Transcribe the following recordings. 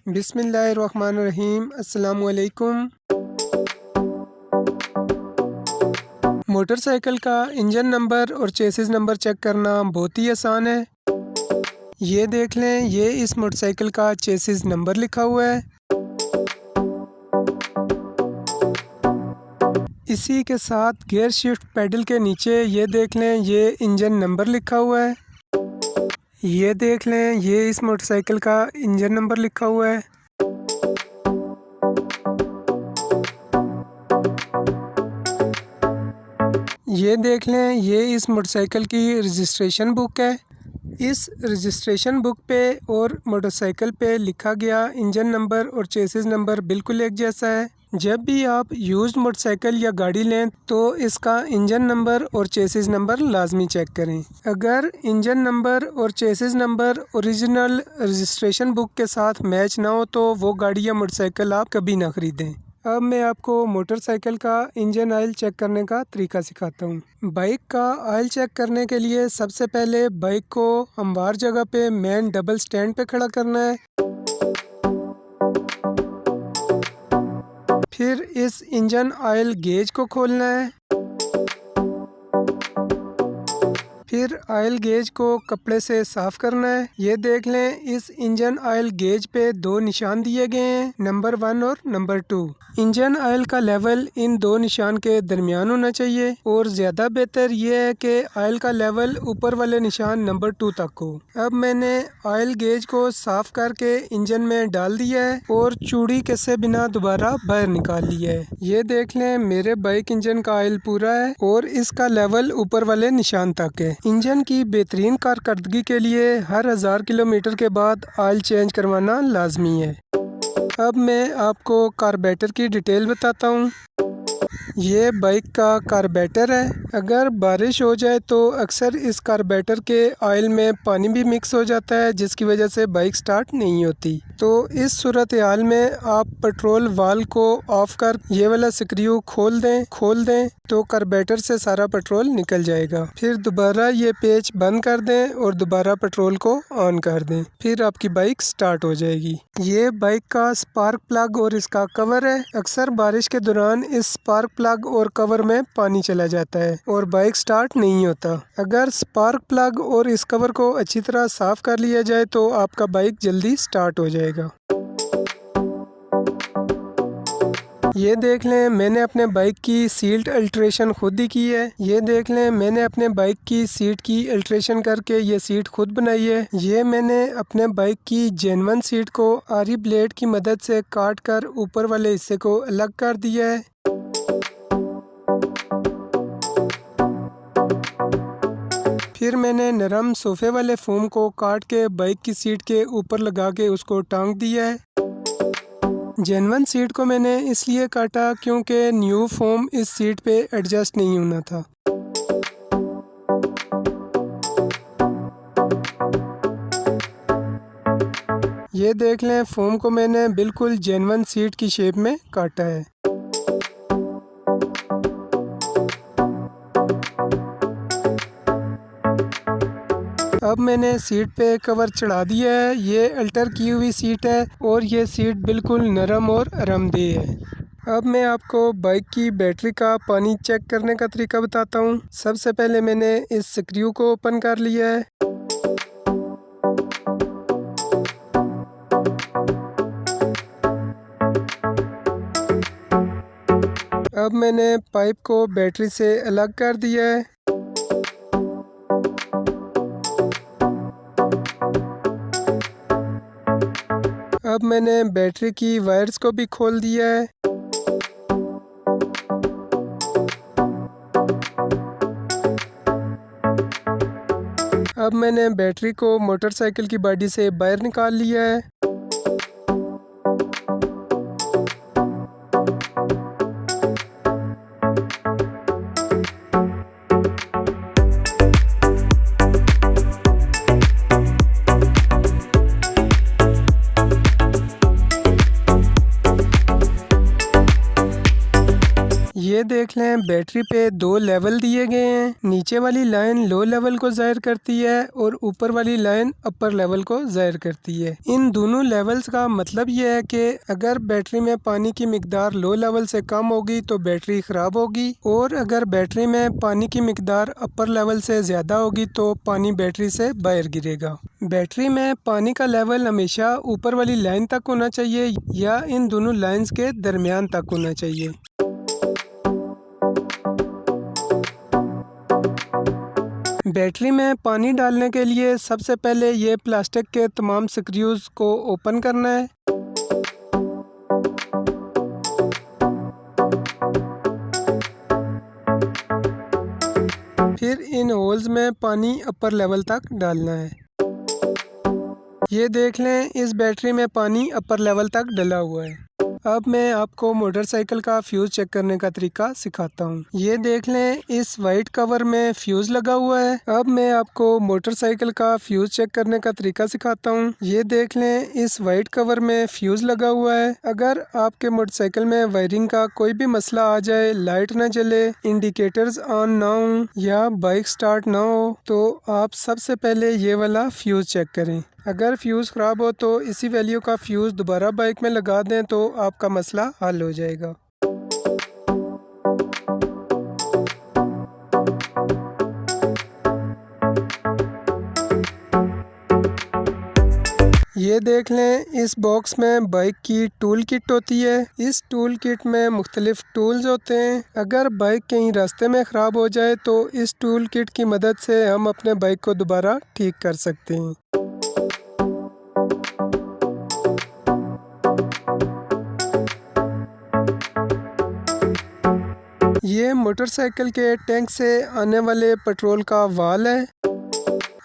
बिस्मिल्लाहिर्रहमानिर्रहीम। अस्सलामुअलैकुम। मोटरसाइकिल का इंजन नंबर और चेसिस नंबर चेक करना बहुत ही आसान है। ये देख लें, ये इस मोटरसाइकिल का चेसिस नंबर लिखा हुआ है। इसी के साथ गियर शिफ्ट पैडल के नीचे ये देख लें, ये इंजन नंबर लिखा हुआ है। ये देख लें, ये इस मोटरसाइकिल का इंजन नंबर लिखा हुआ है। ये देख लें, ये इस मोटरसाइकिल की रजिस्ट्रेशन बुक है। इस रजिस्ट्रेशन बुक पे और मोटरसाइकिल पे लिखा गया इंजन नंबर और चेसिस नंबर बिल्कुल एक जैसा है। जब भी आप यूज्ड मोटरसाइकिल या गाड़ी लें तो इसका इंजन नंबर और चेसिस नंबर लाजमी चेक करें। अगर इंजन नंबर और chassis number original registration book के साथ मैच ना हो तो वो गाड़ी या मोटरसाइकिल आप कभी ना ख़रीदें। अब मैं आपको मोटरसाइकिल का इंजन ऑयल चेक करने का तरीका सिखाता हूँ। बाइक का ऑयल चेक करने के लिए सबसे पहले बाइक को हमवार जगह पे मेन डबल स्टैंड पे खड़ा करना है। फिर इस इंजन ऑयल गेज को खोलना है। फिर ऑयल गेज को कपड़े से साफ करना है। ये देख लें, इस इंजन ऑयल गेज पे दो निशान दिए गए हैं, नंबर 1 और नंबर 2। इंजन ऑयल का लेवल इन दो निशान के दरमियान होना चाहिए और ज़्यादा बेहतर ये है कि ऑयल का लेवल ऊपर वाले निशान नंबर 2 तक हो। अब मैंने ऑयल गेज को साफ करके इंजन में डाल दिया है और चूड़ी कसे बिना दोबारा बाहर निकाल लिया है। ये देख लें, मेरे बाइक इंजन का ऑयल पूरा है और इसका लेवल ऊपर वाले निशान तक है। इंजन की बेहतरीन कारकर्दगी के लिए हर 1000 किलोमीटर के बाद ऑयल चेंज करवाना लाजमी है। अब मैं आपको कार्बोरेटर की डिटेल बताता हूँ। ये बाइक का कार्बोरेटर है। अगर बारिश हो जाए तो अक्सर इस कार्बोरेटर के ऑयल में पानी भी मिक्स हो जाता है, जिसकी वजह से बाइक स्टार्ट नहीं होती। तो इस सूरत हाल में आप पेट्रोल वाल्व को ऑफ कर ये वाला स्क्रू खोल दें तो कार्बोरेटर से सारा पेट्रोल निकल जाएगा। फिर दोबारा ये पेच बंद कर दें और दोबारा पेट्रोल को ऑन कर दें, फिर आपकी बाइक स्टार्ट हो जाएगी। ये बाइक का स्पार्क प्लग और इसका कवर है। अक्सर बारिश के दौरान इस स्पार्क प्लग और कवर में पानी चला जाता है और बाइक स्टार्ट नहीं होता। अगर स्पार्क प्लग और इस कवर को अच्छी तरह साफ कर लिया जाए तो आपका बाइक जल्दी स्टार्ट हो जाएगा। ये देख लें, मैंने अपने बाइक की सीट अल्ट्रेशन खुद ही की है। ये देख लें, मैंने अपने बाइक की सीट की अल्ट्रेशन करके ये सीट खुद बनाई है। ये मैंने अपने बाइक की जेन्युइन सीट को आरी ब्लेड की मदद से काट कर ऊपर वाले हिस्से को अलग कर दिया है। फिर मैंने नरम सोफे वाले फोम को काट के बाइक की सीट के ऊपर लगा के उसको टांग दिया है। जेन्युइन सीट को मैंने इसलिए काटा क्योंकि न्यू फोम इस सीट पे एडजस्ट नहीं होना था। ये देख लें, फोम को मैंने बिल्कुल जेन्युइन सीट की शेप में काटा है। अब मैंने सीट पे कवर चढ़ा दिया है। ये अल्टर की हुई सीट है और ये सीट बिल्कुल नरम और आरामदेह है। अब मैं आपको बाइक की बैटरी का पानी चेक करने का तरीका बताता हूँ। सबसे पहले मैंने इस स्क्रू को ओपन कर लिया है। अब मैंने पाइप को बैटरी से अलग कर दिया है। अब मैंने बैटरी की वायर्स को भी खोल दिया है। अब मैंने बैटरी को मोटरसाइकिल की बॉडी से बाहर निकाल लिया है। ये देख लें बैटरी पे दो लेवल दिए गए हैं। नीचे वाली लाइन लो लेवल को जाहिर करती है और ऊपर वाली लाइन अपर लेवल को जाहिर करती है। इन दोनों लेवल्स का मतलब ये है कि अगर बैटरी में पानी की मिकदार लो लेवल से कम होगी तो बैटरी ख़राब होगी, और अगर बैटरी में पानी की मिकदार अपर लेवल से ज़्यादा होगी तो पानी बैटरी से बाहर गिरेगा। बैटरी में पानी का लेवल हमेशा ऊपर वाली लाइन तक होना चाहिए या इन दोनों लाइंस के दरमियान तक होना चाहिए। बैटरी में पानी डालने के लिए सबसे पहले ये प्लास्टिक के तमाम स्क्रूज को ओपन करना है। फिर इन होल्स में पानी अपर लेवल तक डालना है। ये देख लें इस बैटरी में पानी अपर लेवल तक डला हुआ है। अब मैं आपको मोटरसाइकिल का फ्यूज़ चेक करने का तरीका सिखाता हूँ। ये देख लें इस वाइट कवर में फ्यूज़ लगा हुआ है। अब मैं आपको मोटरसाइकिल का फ्यूज़ चेक करने का तरीका सिखाता हूँ। ये देख लें इस वाइट कवर में फ्यूज़ लगा हुआ है। अगर आपके मोटरसाइकिल में वायरिंग का कोई भी मसला आ जाए, लाइट ना जले, इंडिकेटर्स ऑन ना हो या बाइक स्टार्ट ना हो, तो आप सबसे पहले ये वाला फ्यूज़ चेक करें। अगर फ्यूज़ ख़राब हो तो इसी वैल्यू का फ्यूज़ दोबारा बाइक में लगा दें तो आपका मसला हल हो जाएगा। ये देख लें इस बॉक्स में बाइक की टूल किट होती है। इस टूल किट में मुख्तलिफ टूल्स होते हैं। अगर बाइक कहीं रास्ते में ख़राब हो जाए तो इस टूल किट की मदद से हम अपने बाइक को दोबारा ठीक कर सकते हैं। ये मोटरसाइकिल के टैंक से आने वाले पेट्रोल का वाल है।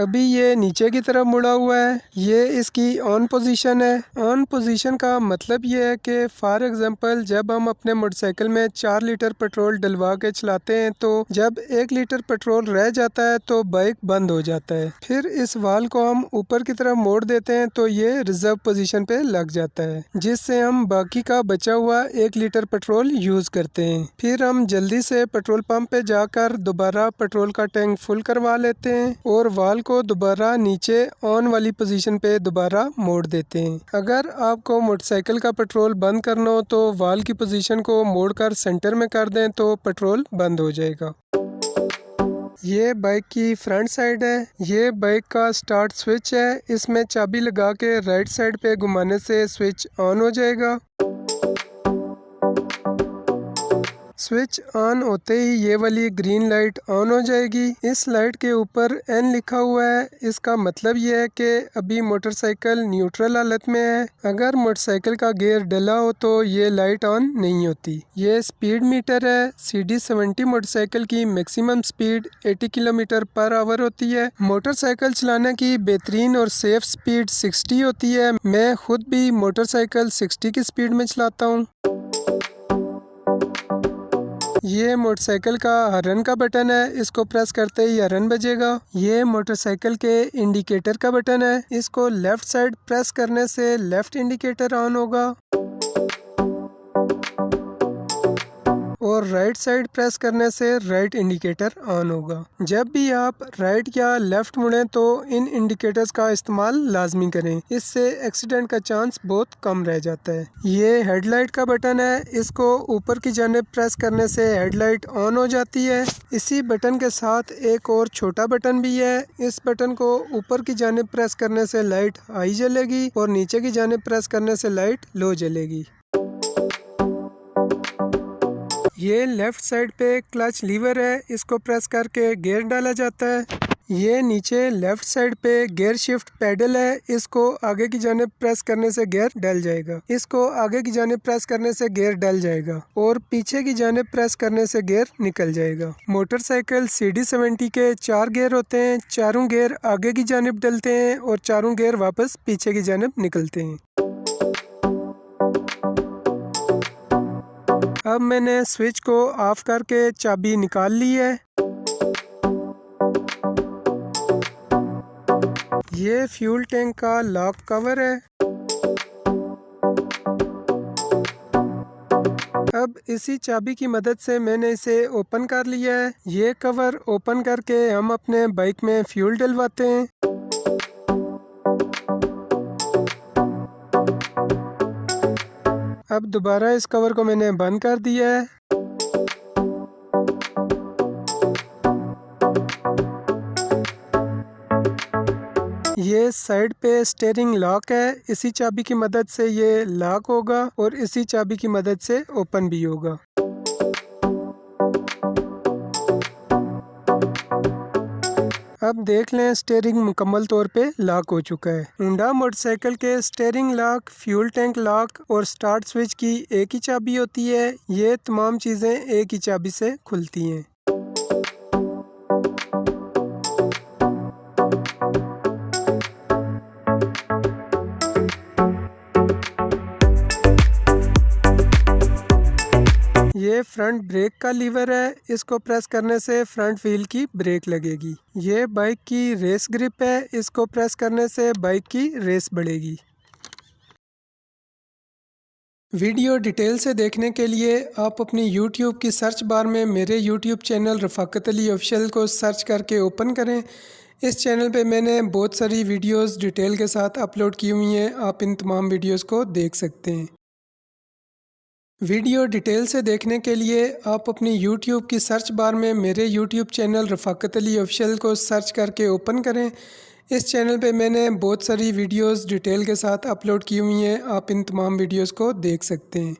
अभी ये नीचे की तरफ मुड़ा हुआ है। ये इसकी ऑन पोजीशन है। ऑन पोजीशन का मतलब ये है कि फॉर एग्जांपल जब हम अपने मोटरसाइकिल में 4 लीटर पेट्रोल डलवा के चलाते हैं तो जब 1 लीटर पेट्रोल रह जाता है तो बाइक बंद हो जाता है। फिर इस वाल को हम ऊपर की तरफ मोड़ देते हैं तो ये रिजर्व पोजीशन पे लग जाता है, जिससे हम बाकी का बचा हुआ 1 लीटर पेट्रोल यूज करते हैं। फिर हम जल्दी से पेट्रोल पंप पे जाकर दोबारा पेट्रोल का टैंक फुल करवा लेते हैं और वाल को दोबारा नीचे ऑन वाली पोजीशन पे दोबारा मोड़ देते हैं। अगर आपको मोटरसाइकिल का पेट्रोल बंद करना हो तो वाल की पोजीशन को मोड़कर सेंटर में कर दें तो पेट्रोल बंद हो जाएगा। ये बाइक की फ्रंट साइड है। ये बाइक का स्टार्ट स्विच है। इसमें चाबी लगा के राइट साइड पे घुमाने से स्विच ऑन हो जाएगा। स्विच ऑन होते ही ये वाली ग्रीन लाइट ऑन हो जाएगी। इस लाइट के ऊपर N लिखा हुआ है। इसका मतलब ये है कि अभी मोटरसाइकिल न्यूट्रल हालत में है। अगर मोटरसाइकिल का गियर डला हो तो ये लाइट ऑन नहीं होती। ये स्पीड मीटर है। CD70 मोटरसाइकिल की maximum speed 80 kilometre per hour होती है। मोटरसाइकिल चलाने की बेहतरीन और सेफ स्पीड 60 होती है। मैं खुद भी मोटरसाइकिल 60 की स्पीड में चलाता हूँ। ये मोटरसाइकिल का हॉर्न का बटन है। इसको प्रेस करते ही हॉर्न बजेगा। ये मोटरसाइकिल के इंडिकेटर का बटन है। इसको लेफ्ट साइड प्रेस करने से लेफ्ट इंडिकेटर ऑन होगा और राइट साइड प्रेस करने से राइट इंडिकेटर ऑन होगा। जब भी आप राइट या लेफ्ट मुड़ें तो इन इंडिकेटर्स का इस्तेमाल लाजमी करें। इससे एक्सीडेंट का चांस बहुत कम रह जाता है। ये हेडलाइट का बटन है। इसको ऊपर की जानिब प्रेस करने से हेडलाइट ऑन हो जाती है। इसी बटन के साथ एक और छोटा बटन भी है। इस बटन को ऊपर की जानिब प्रेस करने से लाइट हाई जलेगी और नीचे की जानिब प्रेस करने से लाइट लो जलेगी। ये लेफ्ट साइड पे क्लच लीवर है। इसको प्रेस करके गियर डाला जाता है। ये नीचे लेफ्ट साइड पे गियर शिफ्ट पैडल है। इसको आगे की जानिब प्रेस करने से गियर डल जाएगा। इसको आगे की जानिब प्रेस करने से गियर डल जाएगा और पीछे की जानिब प्रेस करने से गियर निकल जाएगा। मोटरसाइकिल CD70 के 4 गियर होते हैं। चारों गियर आगे की जानिब डलते हैं और चारों गियर वापस पीछे की जानिब निकलते हैं। अब मैंने स्विच को ऑफ करके चाबी निकाल ली है। ये फ्यूल टैंक का लॉक कवर है। अब इसी चाबी की मदद से मैंने इसे ओपन कर लिया है। ये कवर ओपन करके हम अपने बाइक में फ्यूल डलवाते हैं। अब दोबारा इस कवर को मैंने बंद कर दिया है। ये साइड पे स्टीयरिंग लॉक है, इसी चाबी की मदद से ये लॉक होगा और इसी चाबी की मदद से ओपन भी होगा। अब देख लें स्टीयरिंग मुकम्मल तौर पे लॉक हो चुका है। होंडा मोटरसाइकिल के steering lock, fuel tank lock और स्टार्ट स्विच की एक ही चाबी होती है। ये तमाम चीज़ें एक ही चाबी से खुलती हैं। ये फ्रंट ब्रेक का लीवर है, इसको प्रेस करने से फ्रंट व्हील की ब्रेक लगेगी। ये बाइक की रेस ग्रिप है, इसको प्रेस करने से बाइक की रेस बढ़ेगी। वीडियो डिटेल से देखने के लिए आप अपनी YouTube की सर्च बार में मेरे YouTube चैनल रफ़ाकत अली ऑफिशियल को सर्च करके ओपन करें। इस चैनल पे मैंने बहुत सारी वीडियोस डिटेल के साथ अपलोड की हुई हैं, आप इन तमाम वीडियोस को देख सकते हैं। वीडियो डिटेल से देखने के लिए आप अपनी YouTube की सर्च बार में मेरे YouTube चैनल रफ़ाकत अली ऑफिशियल को सर्च करके ओपन करें। इस चैनल पे मैंने बहुत सारी वीडियोस डिटेल के साथ अपलोड की हुई हैं, आप इन तमाम वीडियोस को देख सकते हैं।